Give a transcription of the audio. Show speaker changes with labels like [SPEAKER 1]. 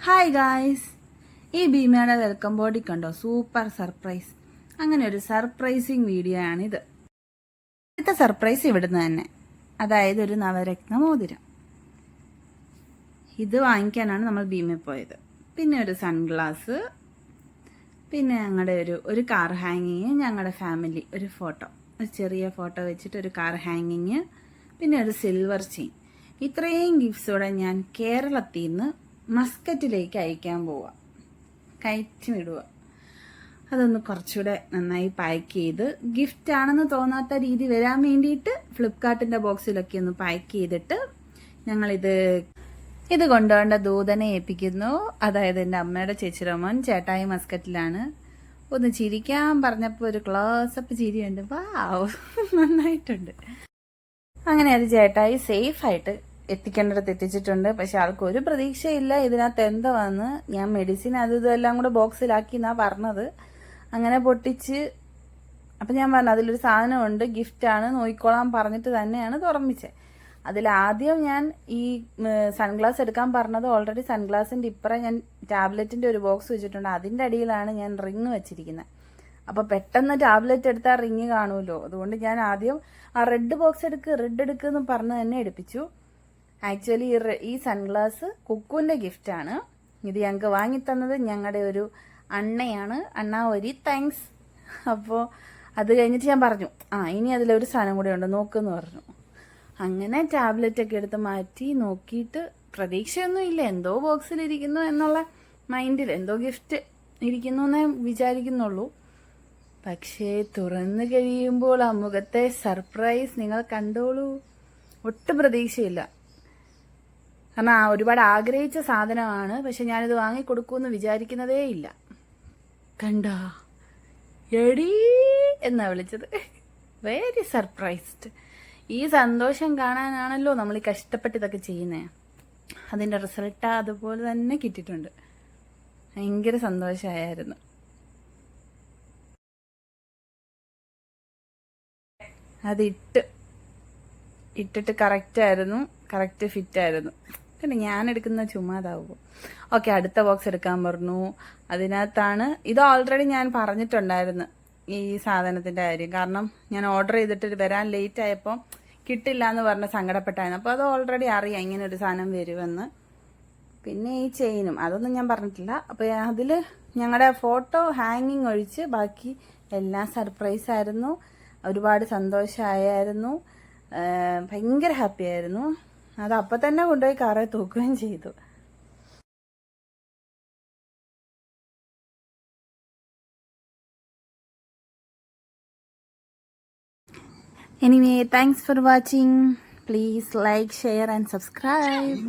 [SPEAKER 1] Hi guys, ഈ ഭീമയുടെ welcome body കണ്ടോ? Super surprise. അങ്ങനെ ഒരു സർപ്രൈസിങ് വീഡിയോ ആണിത്. അടുത്ത സർപ്രൈസ് ഇവിടുന്ന് തന്നെ, അതായത് ഒരു നവരത്ന മോതിരം. ഇത് വാങ്ങിക്കാനാണ് നമ്മൾ ഭീമയിൽ പോയത്. പിന്നെ ഒരു സൺഗ്ലാസ്, പിന്നെ ഞങ്ങളുടെ ഒരു കാർ ഹാങ്ങിങ്, ഞങ്ങളുടെ ഫാമിലി ഒരു ഫോട്ടോ, ഒരു ചെറിയ ഫോട്ടോ വെച്ചിട്ട് ഒരു കാർ ഹാങ്ങിങ്, പിന്നെ ഒരു സിൽവർ ചെയിൻ. ഇത്രയും ഗിഫ്റ്റ്സോടെ ഞാൻ കേരളത്തിൽ നിന്ന് മസ്കറ്റിലേക്ക് അയക്കാൻ പോവുക, കയറ്റിവിടുക. അതൊന്ന് കുറച്ചുകൂടെ നന്നായി പാക്ക് ചെയ്ത് ഗിഫ്റ്റ് ആണെന്ന് തോന്നാത്ത രീതി വരാൻ വേണ്ടിയിട്ട് ഫ്ലിപ്കാർട്ടിൻ്റെ ബോക്സിലൊക്കെ ഒന്ന് പാക്ക് ചെയ്തിട്ട് ഇത് കൊണ്ടുപോകേണ്ട ദൂതനെ ഏൽപ്പിക്കുന്നു. അതായത് എൻ്റെ അമ്മയുടെ ചേച്ചിരമോൻ ചേട്ടായി മസ്കറ്റിലാണ്. ഒന്ന് ചിരിക്കാൻ പറഞ്ഞപ്പോൾ ഒരു ക്ലോസപ്പ് ചിരിയുണ്ട്. വാവ്, നന്നായിട്ടുണ്ട്. അങ്ങനെ അത് ചേട്ടായി സേഫായിട്ട് എത്തിക്കേണ്ടടുത്ത് എത്തിച്ചിട്ടുണ്ട്. പക്ഷെ ആൾക്ക് ഒരു പ്രതീക്ഷയില്ല ഇതിനകത്ത് എന്താ വന്ന്. ഞാൻ മെഡിസിൻ ഇതെല്ലാം കൂടെ ബോക്സിലാക്കി എന്നാ പറഞ്ഞത്. അങ്ങനെ പൊട്ടിച്ച് അപ്പം ഞാൻ പറഞ്ഞു അതിലൊരു സാധനമുണ്ട്, ഗിഫ്റ്റാണ്, നോക്കിക്കോളാൻ പറഞ്ഞിട്ട് തന്നെയാണ് തുറപ്പിച്ചത്. അതിലാദ്യം ഞാൻ ഈ സൺഗ്ലാസ് എടുക്കാൻ പറഞ്ഞത് ഓൾറെഡി സൺഗ്ലാസിൻ്റെ ഇപ്പുറം ഞാൻ ടാബ്ലറ്റിൻ്റെ ഒരു ബോക്സ് വെച്ചിട്ടുണ്ട്. അതിൻ്റെ അടിയിലാണ് ഞാൻ റിങ് വെച്ചിരിക്കുന്നത്. അപ്പോൾ പെട്ടെന്ന് ടാബ്ലറ്റ് എടുത്താൽ റിങ് കാണുമല്ലോ. അതുകൊണ്ട് ഞാൻ ആദ്യം ആ റെഡ് ബോക്സ് റെഡ് എടുക്കുമെന്ന് പറഞ്ഞ് തന്നെ എടുപ്പിച്ചു. ആക്ച്വലി ഈ സൺഗ്ലാസ് കുക്കുവിൻ്റെ ഗിഫ്റ്റാണ്. ഇത് ഞങ്ങൾക്ക് വാങ്ങിത്തന്നത് ഞങ്ങളുടെ ഒരു അണ്ണയാണ്. അണ്ണ ഒരു താങ്ക്സ്. അപ്പോൾ അത് കഴിഞ്ഞിട്ട് ഞാൻ പറഞ്ഞു, ഇനി അതിലൊരു സാധനം കൂടെ ഉണ്ട്, നോക്കുമെന്ന് പറഞ്ഞു. അങ്ങനെ ടാബ്ലറ്റൊക്കെ എടുത്ത് മാറ്റി നോക്കിയിട്ട് പ്രതീക്ഷയൊന്നും ഇല്ല, എന്തോ ബോക്സിലിരിക്കുന്നു എന്നുള്ള മൈൻഡിൽ, എന്തോ ഗിഫ്റ്റ് ഇരിക്കുന്നു എന്നേ വിചാരിക്കുന്നുള്ളൂ. പക്ഷേ തുറന്നു കഴിയുമ്പോൾ ആ മുഖത്തെ സർപ്രൈസ് നിങ്ങൾ കണ്ടോളൂ. ഒട്ടും പ്രതീക്ഷയില്ല. കാരണം ഒരുപാട് ആഗ്രഹിച്ച സാധനമാണ്. പക്ഷെ ഞാനിത് വാങ്ങിക്കൊടുക്കുമെന്ന് വിചാരിക്കുന്നതേ ഇല്ല. കണ്ടോ, എടീ എന്നാ വിളിച്ചത്. Very surprised. ഈ സന്തോഷം കാണാനാണല്ലോ നമ്മൾ ഈ കഷ്ടപ്പെട്ട് ഇതൊക്കെ ചെയ്യുന്നത്. അതിൻ്റെ റിസൾട്ട് അതുപോലെ തന്നെ കിട്ടിയിട്ടുണ്ട്. ഭയങ്കര സന്തോഷമായിരുന്നു. അത് ഇട്ടിട്ട് കറക്റ്റ് ഫിറ്റായിരുന്നു. പിന്നെ ഞാൻ എടുക്കുന്ന ചുമ്മാതാവുമോ. ഓക്കെ, അടുത്ത ബോക്സ് എടുക്കാൻ പറഞ്ഞു. അതിനകത്താണ് ഇത് ഓൾറെഡി ഞാൻ പറഞ്ഞിട്ടുണ്ടായിരുന്നു ഈ സാധനത്തിൻ്റെ കാര്യം. കാരണം ഞാൻ ഓർഡർ ചെയ്തിട്ട് വരാൻ ലേറ്റ് ആയപ്പോൾ കിട്ടില്ല എന്ന് പറഞ്ഞ് സങ്കടപ്പെട്ടായിരുന്നു. അപ്പോൾ അത് ഓൾറെഡി അറിയാം ഇങ്ങനെ ഒരു സാധനം വരുമെന്ന്. പിന്നെ ഈ ചെയിനും അതൊന്നും ഞാൻ പറഞ്ഞിട്ടില്ല. അപ്പോൾ അതിൽ ഞങ്ങളുടെ ഫോട്ടോ ഹാങ്ങിങ് ഒഴിച്ച് ബാക്കി എല്ലാം സർപ്രൈസ് ആയിരുന്നു. ഒരുപാട് സന്തോഷമായിരുന്നു. ഭയങ്കര ഹാപ്പി ആയിരുന്നു. അത് അപ്പം തന്നെ കൊണ്ടുപോയി കാറെ തൂക്കുകയും ചെയ്തു. Anyway, thanks for watching. Please like, share and subscribe.